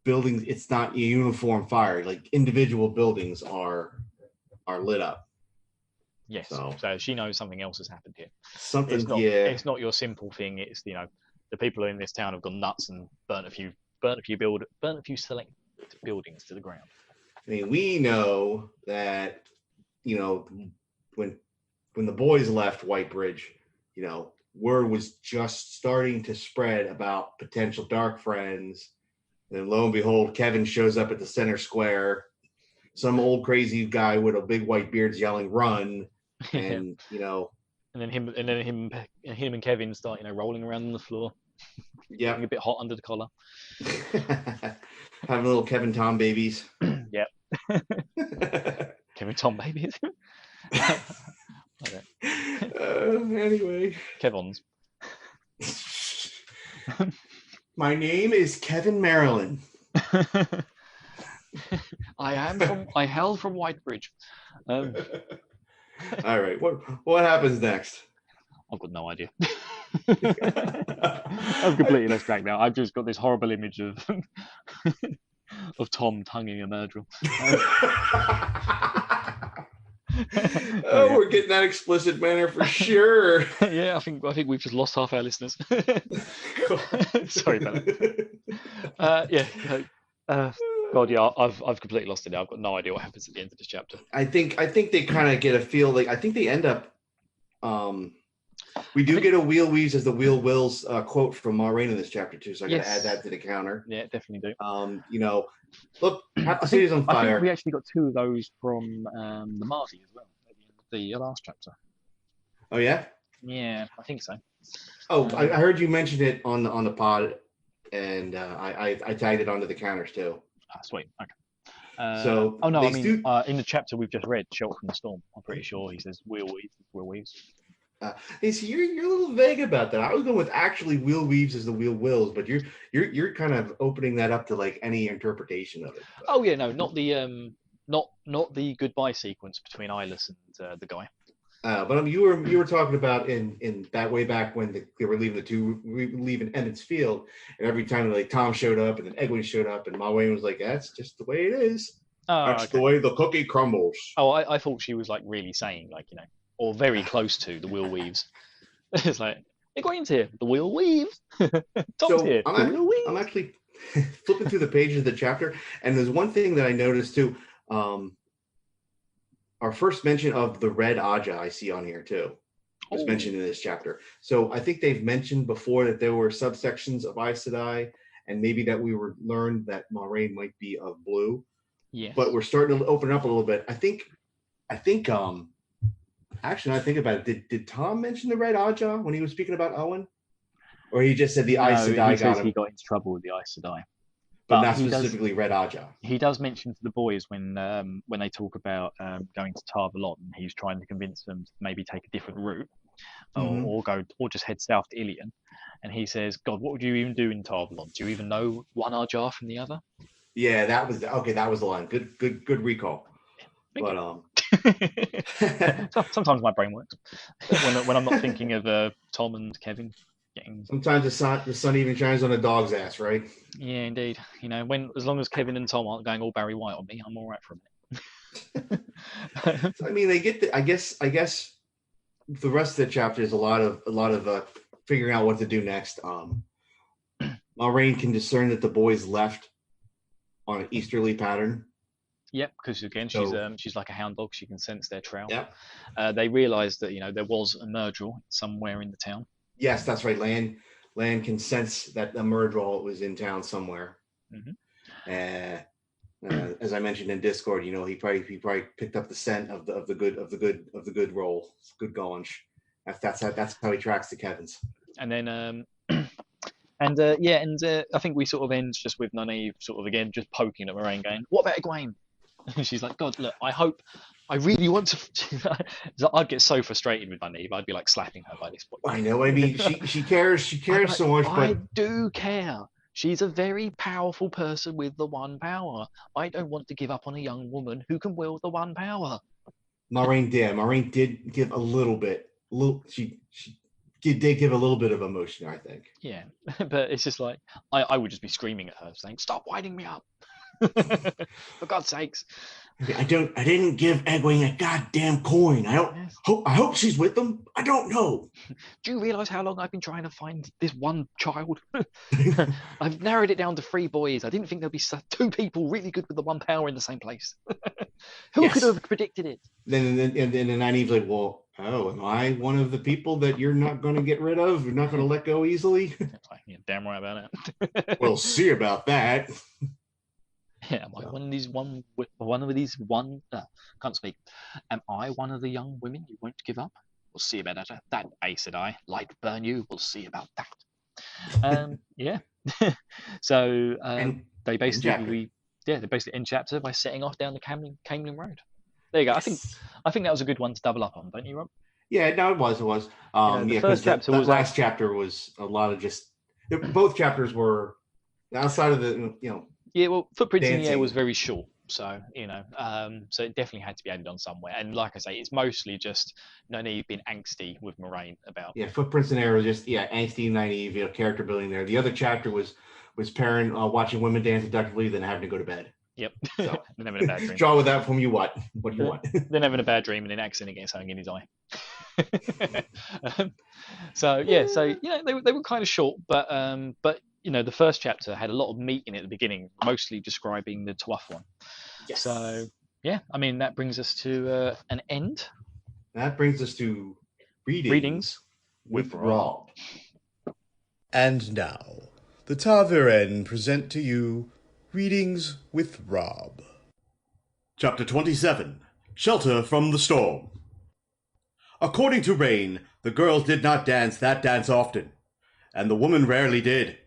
buildings, it's not a uniform fire. Like individual buildings are lit up. Yes, so she knows something else has happened here. It's not your simple thing. It's the people in this town have gone nuts and burnt a few select buildings to the ground. I mean, we know that when the boys left Whitebridge, word was just starting to spread about potential dark friends. And then lo and behold, Kevin shows up at the center square. Some old crazy guy with a big white beard's yelling, "Run!" And and then him and Kevin start rolling around on the floor. Yeah, getting a bit hot under the collar. Having little Kevin Tom babies. Yep. Kevin Tom babies. Anyway, Kevons. My name is Kevin Marilyn. I hail from Whitebridge. All right. What happens next? I've got no idea. I'm completely lost track now. I've just got this horrible image of Tom tonguing a murderer. We're getting that explicit manner for sure. Yeah, I think we've just lost half our listeners. Sorry about that. God, yeah, I've completely lost it now. I've got no idea what happens at the end of this chapter. I think they kind of get a feel like I think they end up. We do get a Wheel Weaves as the Wheel Wills quote from Moiraine in this chapter too, so I got to add that to the counter. Yeah, definitely do. You know, look, half the city's on I fire. think we actually got 2 of those from the Mardi as well at the end of the last chapter. Oh yeah. Yeah, I think so. Oh, I heard you mention it on the pod, and I tagged it onto the counters too. Ah, sweet. Okay. So oh no, I mean in the chapter we've just read, Shelter from the Storm, I'm pretty sure he says Wheel Weaves. Hey, see, you're a little vague about that. I was going with actually Wheel Weaves as the Wheel Wills, but you're kind of opening that up to like any interpretation of it. Oh yeah, no, not the goodbye sequence between Eyeless and the guy. But you were talking about in that way back when they were leaving Emmons Field, and every time like Tom showed up and then Egwene showed up, and Moiraine was like, "That's just the way it is. That's the way the cookie crumbles." Oh, I thought she was like really saying like or very close to the Wheel Weaves. It's like Egwene's here, the Wheel Weaves. Tom's here, the Wheel Weaves. I'm actually flipping through the pages of the chapter, and there's one thing that I noticed too. Our first mention of the Red Aja I see on here too was mentioned in this chapter. So I think they've mentioned before that there were subsections of Aes Sedai, and maybe that we were learned that Moiraine might be of blue. Yeah. But we're starting to open up a little bit. I think actually now I think about it, did Tom mention the Red Aja when he was speaking about Owen? Or he just said the Aes Sedai got him? He got into trouble with the Aes Sedai. But not specifically Red Aja. He does mention to the boys when they talk about going to Tar Valon, he's trying to convince them to maybe take a different route, or just head south to Ilion. And he says, "God, what would you even do in Tar Valon? Do you even know one Ajar from the other?" Yeah, that was the line. Good recall. But sometimes my brain works when I'm not thinking of Tom and Kevin. Sometimes the sun even shines on a dog's ass, right? Yeah, indeed. As long as Kevin and Tom aren't going all Barry White on me, I'm all right for a minute. So, I mean, they get I guess the rest of the chapter is a lot of figuring out what to do next. Moiraine can discern that the boys left on an easterly pattern. Yep, because again, she's like a hound dog. She can sense their trail. Yep. They realised that there was a Myrddraal somewhere in the town. Yes, that's right. Lan can sense that the Myrddraal was in town somewhere. Mm-hmm. As I mentioned in Discord, he probably picked up the scent of the good roll, good going. That's how he tracks the Kevins. And then I think we sort of end just with Nynaeve sort of again just poking at Moiraine, going, "What about Egwene?" She's like, "God, look, I really want to." I'd get so frustrated with Nynaeve. I'd be like slapping her by this point. I know. I mean, she cares so much. But I do care. She's a very powerful person with the one power. I don't want to give up on a young woman who can wield the one power. Moiraine did give a little bit. She did give a little bit of emotion, I think. Yeah, but it's just like I would just be screaming at her, saying, "Stop winding me up! For God's sakes!" I didn't give Egwene a goddamn coin. I hope she's with them. I don't know. Do you realize how long I've been trying to find this one child? I've narrowed it down to 3 boys. I didn't think there'd be 2 people really good with the one power in the same place. Who could have predicted it? Then Nynaeve's like, "Well, am I one of the people that you're not going to get rid of? You're not going to let go easily?" Yeah, damn right about it. We'll see about that. Yeah, am I one of these can't speak. Am I one of the young women you won't give up? We'll see about that. That Aes Sedai, light burn you. We'll see about that. Yeah. So they basically end chapter by setting off down the Caemlyn Road. There you go. Yes. I think that was a good one to double up on, don't you, Rob? Yeah, no, it was. The first chapter was last chapter was a lot of just. Both chapters were outside of the Yeah, well, Footprints dancing. in the Air was very short, so so it definitely had to be added on somewhere. And like I say, it's mostly just Nynaeve being angsty with Moiraine about. Yeah, Footprints in the Air was just angsty Nynaeve, character building there. The other chapter was Perrin watching women dance seductively, then having to go to bed. Yep. So, then having a bad dream. Draw with that from you. What do you want? Then having a bad dream and then accidentally getting something in his eye. So they were kind of short, but the first chapter had a lot of meat in it at the beginning, mostly describing the Tuatha. Yes. So, yeah, I mean, that brings us to an end. That brings us to readings with Rob. And now, the Taviren present to you Readings with Rob. Chapter 27, Shelter from the Storm. According to Rain, the girls did not dance that dance often, and the woman rarely did.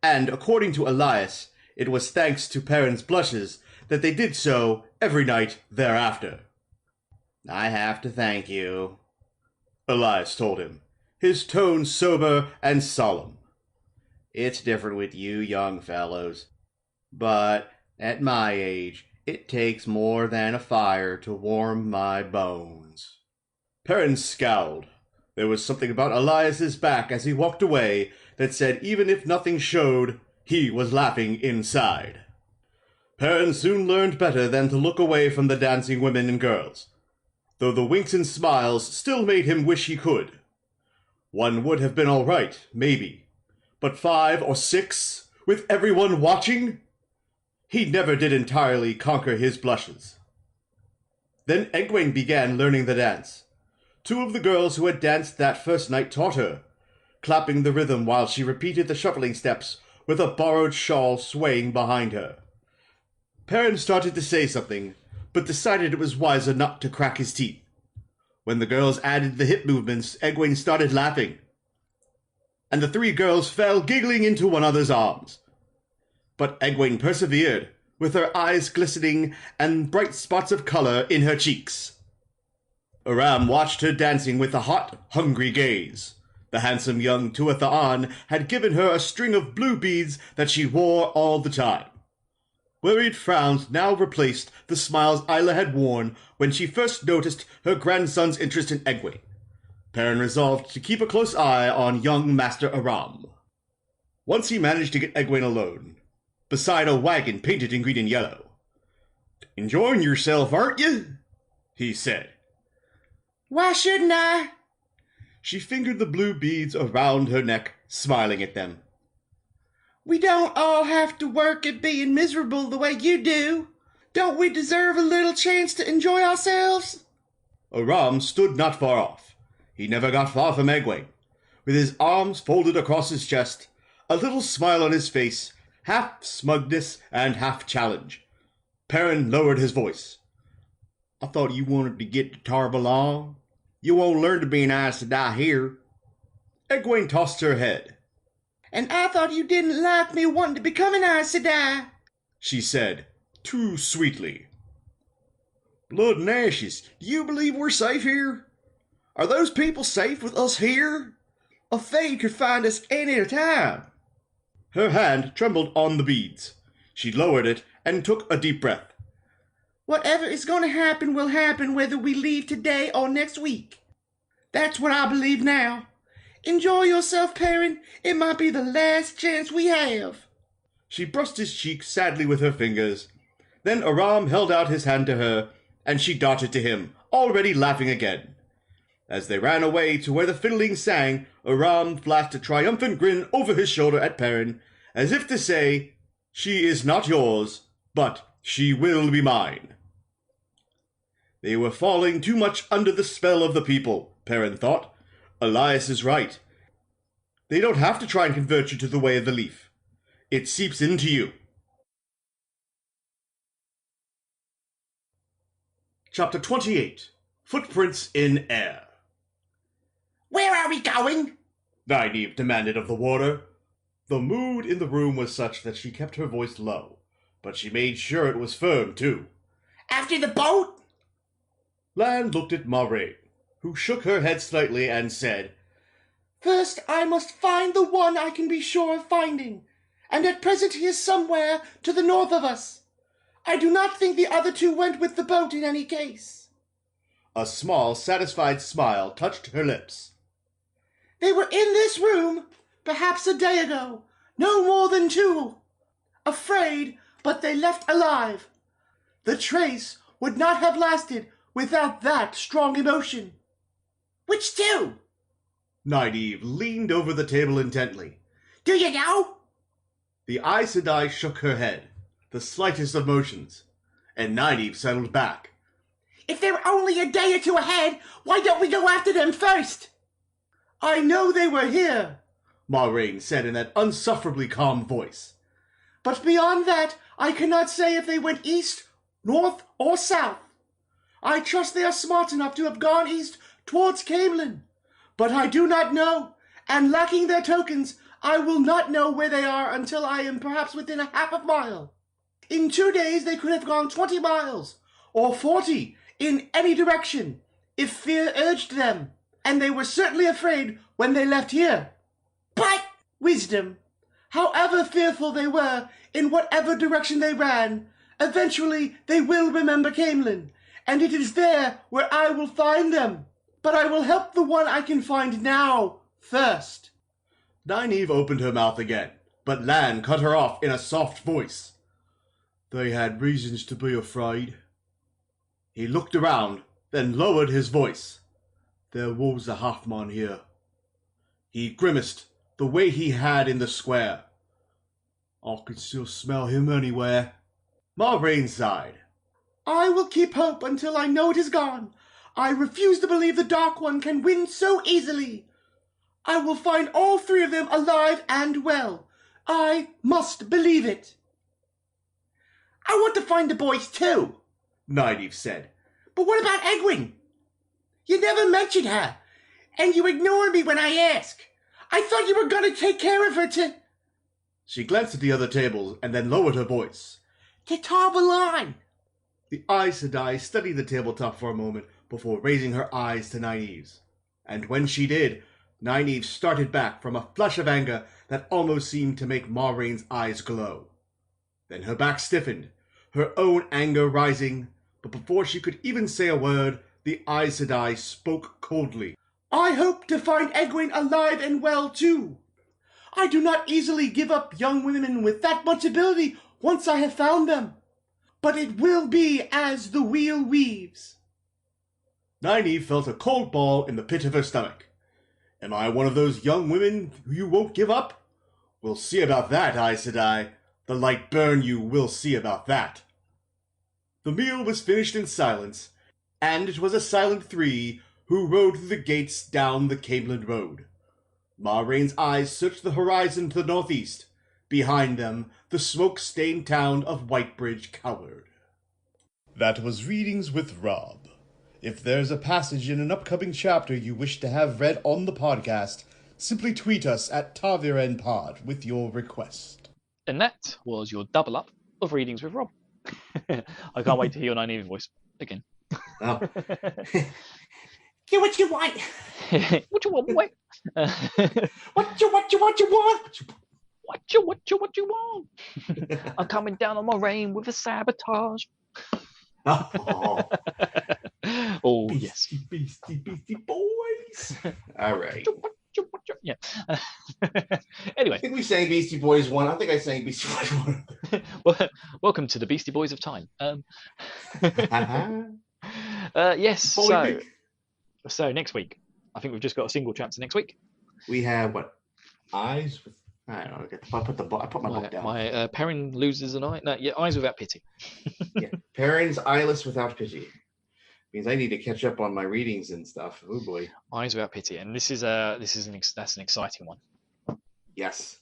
And according to Elias, it was thanks to Perrin's blushes that they did so every night thereafter. I have to thank you, Elias told him, his tone sober and solemn. It's different with you young fellows, but at my age, it takes more than a fire to warm my bones. Perrin scowled. There was something about Elias's back as he walked away that said even if nothing showed, he was laughing inside. Perrin soon learned better than to look away from the dancing women and girls, though the winks and smiles still made him wish he could. One would have been all right, maybe, but 5 or 6, with everyone watching? He never did entirely conquer his blushes. Then Egwene began learning the dance. 2 of the girls who had danced that first night taught her, clapping the rhythm while she repeated the shuffling steps with a borrowed shawl swaying behind her. Perrin started to say something, but decided it was wiser not to crack his teeth. When the girls added the hip movements, Egwene started laughing, and the 3 girls fell giggling into one another's arms. But Egwene persevered, with her eyes glistening and bright spots of color in her cheeks. Aram watched her dancing with a hot, hungry gaze. The handsome young Tuatha had given her a string of blue beads that she wore all the time. Worried frowns now replaced the smiles Isla had worn when she first noticed her grandson's interest in Egwene. Perrin resolved to keep a close eye on young Master Aram. Once he managed to get Egwene alone, beside a wagon painted in green and yellow. "Enjoying yourself, aren't you?" he said. "Why shouldn't I?" She fingered the blue beads around her neck, smiling at them. "We don't all have to work at being miserable the way you do. Don't we deserve a little chance to enjoy ourselves?" Aram stood not far off. He never got far from Egwene. With his arms folded across his chest, a little smile on his face, half smugness and half challenge. Perrin lowered his voice. "I thought you wanted to get to Tar-Balan. You won't learn to be an Aes Sedai here." Egwene tossed her head. "And I thought you didn't like me wanting to become an Aes Sedai," she said, too sweetly. "Blood and ashes, do you believe we're safe here? Are those people safe with us here? A Fade could find us any time." Her hand trembled on the beads. She lowered it and took a deep breath. "Whatever is going to happen will happen whether we leave today or next week. That's what I believe now. Enjoy yourself, Perrin. It might be the last chance we have." She brushed his cheek sadly with her fingers. Then Aram held out his hand to her, and she darted to him, already laughing again. As they ran away to where the fiddling sang, Aram flashed a triumphant grin over his shoulder at Perrin, as if to say, "She is not yours, but she will be mine." They were falling too much under the spell of the people, Perrin thought. Elias is right. They don't have to try and convert you to the way of the leaf. It seeps into you. Chapter 28, Footprints in Air. "Where are we going?" Nynaeve demanded of the warder. The mood in the room was such that she kept her voice low, but she made sure it was firm, too. "After the boat?" Lan looked at Moiraine, who shook her head slightly and said, "First I must find the one I can be sure of finding, and at present he is somewhere to the north of us. I do not think the other 2 went with the boat in any case." A small, satisfied smile touched her lips. "They were in this room, perhaps a day ago, no more than 2. Afraid, but they left alive. The trace would not have lasted without that strong emotion." "Which 2? Nynaeve leaned over the table intently. "Do you know?" The Aes Sedai shook her head, the slightest of motions, and Nynaeve settled back. If they're only a day or two ahead, why don't we go after them first? I know they were here, Moiraine said in that unsufferably calm voice. But beyond that, I cannot say if they went east, north, or south. I trust they are smart enough to have gone east towards Caemlyn. But I do not know, and lacking their tokens, I will not know where they are until I am perhaps within a half a mile. In 2 days they could have gone 20 miles, or 40, in any direction, if fear urged them, and they were certainly afraid when they left here. But, wisdom, however fearful they were, in whatever direction they ran, eventually they will remember Caemlyn, and it is there where I will find them. But I will help the one I can find now first. Nynaeve opened her mouth again, but Lan cut her off in a soft voice. They had reasons to be afraid. He looked around, then lowered his voice. There was a Halfman here. He grimaced, the way he had in the square. I could still smell him anywhere. Moiraine sighed. I will keep hope until I know it is gone. I refuse to believe the Dark One can win so easily. I will find all 3 of them alive and well. I must believe it. I want to find the boys too, Nynaeve said. But what about Egwene? You never mentioned her, and you ignored me when I asked. I thought you were going to take care of her to... She glanced at the other tables and then lowered her voice. To Tar Valon. The Aes Sedai studied the tabletop for a moment before raising her eyes to Nynaeve's. And when she did, Nynaeve started back from a flush of anger that almost seemed to make Moiraine's eyes glow. Then her back stiffened, her own anger rising, but before she could even say a word, the Aes Sedai spoke coldly. I hope to find Egwene alive and well too. I do not easily give up young women with that much ability once I have found them. But it will be as the wheel weaves. Nynaeve felt a cold ball in the pit of her stomach. Am I one of those young women who you won't give up? We'll see about that, Aes Sedai. The light burn you will see about that. The meal was finished in silence, and it was a silent 3 who rode through the gates down the Caemlyn Road. Moiraine's eyes searched the horizon to the northeast. Behind them, the smoke-stained town of Whitebridge cowered. That was Readings with Rob. If there's a passage in an upcoming chapter you wish to have read on the podcast, simply tweet us at TavirenPod with your request. And that was your double up of Readings with Rob. I can't wait to hear your Nynaeve voice again. Oh. Get what you want. What you want, boy? What you want. What you want? I'm coming down on Moiraine with a sabotage. Oh. Oh, yes. Beastie Boys. All right. Yeah. Anyway. I think we sang Beastie Boys 1. I think I sang Beastie Boys 1. Well, welcome to the Beastie Boys of Time. Yes, so next week. I think we've just got a single chapter next week. We have what? Eyes with... I don't know. I put my book down. My Perrin loses an eye. No, yeah, Eyes Without Pity. Yeah, Perrin's Eyeless Without Pity. Means I need to catch up on my readings and stuff. Oh boy. Eyes Without Pity, and that's an exciting one. Yes,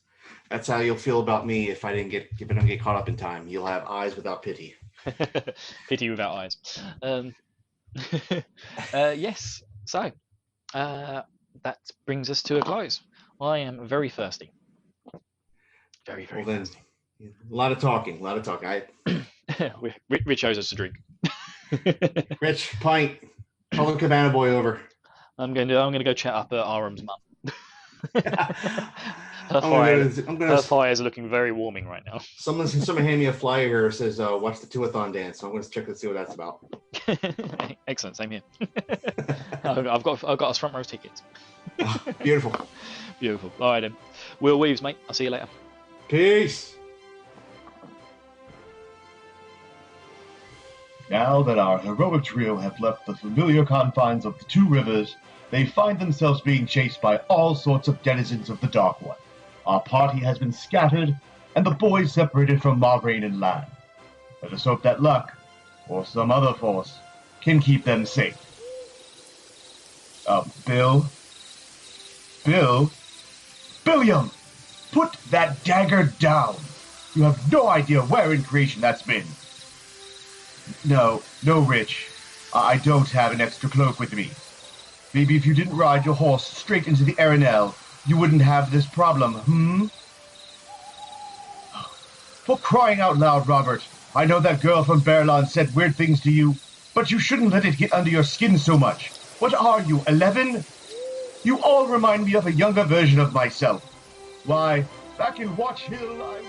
that's how you'll feel about me if I don't get caught up in time. You'll have Eyes Without Pity. Pity without eyes. Yes. So that brings us to a close. I am very thirsty. Very thirsty. A lot of talking. Rich owes us a drink. Rich, pint. Call the Cabana Boy over. I'm going to go chat up at Aram's mum. Her fire is looking very warming right now. Someone hand me a flyer here that says watch the Tuathon dance. So I'm going to check to see what that's about. Excellent, same here. I've got us front row tickets. Beautiful. All right then. Will Weaves, mate. I'll see you later. Peace. Now that our heroic trio have left the familiar confines of the 2 rivers, they find themselves being chased by all sorts of denizens of the Dark One. Our party has been scattered, and the boys separated from Mograine and Lan. Let us hope that luck, or some other force, can keep them safe. Bill? Billiam! Put that dagger down! You have no idea where in creation that's been. No, Rich. I don't have an extra cloak with me. Maybe if you didn't ride your horse straight into the Arenelle, you wouldn't have this problem, For crying out loud, Robert, I know that girl from Berlon said weird things to you, but you shouldn't let it get under your skin so much. What are you, 11? You all remind me of a younger version of myself. Why, back in Watch Hill, I was...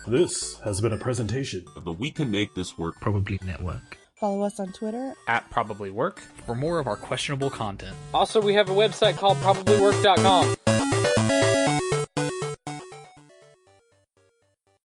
This has been a presentation of the We Can Make This Work Probably Network. Follow us on Twitter @ProbablyWork for more of our questionable content. Also, we have a website called probablywork.com.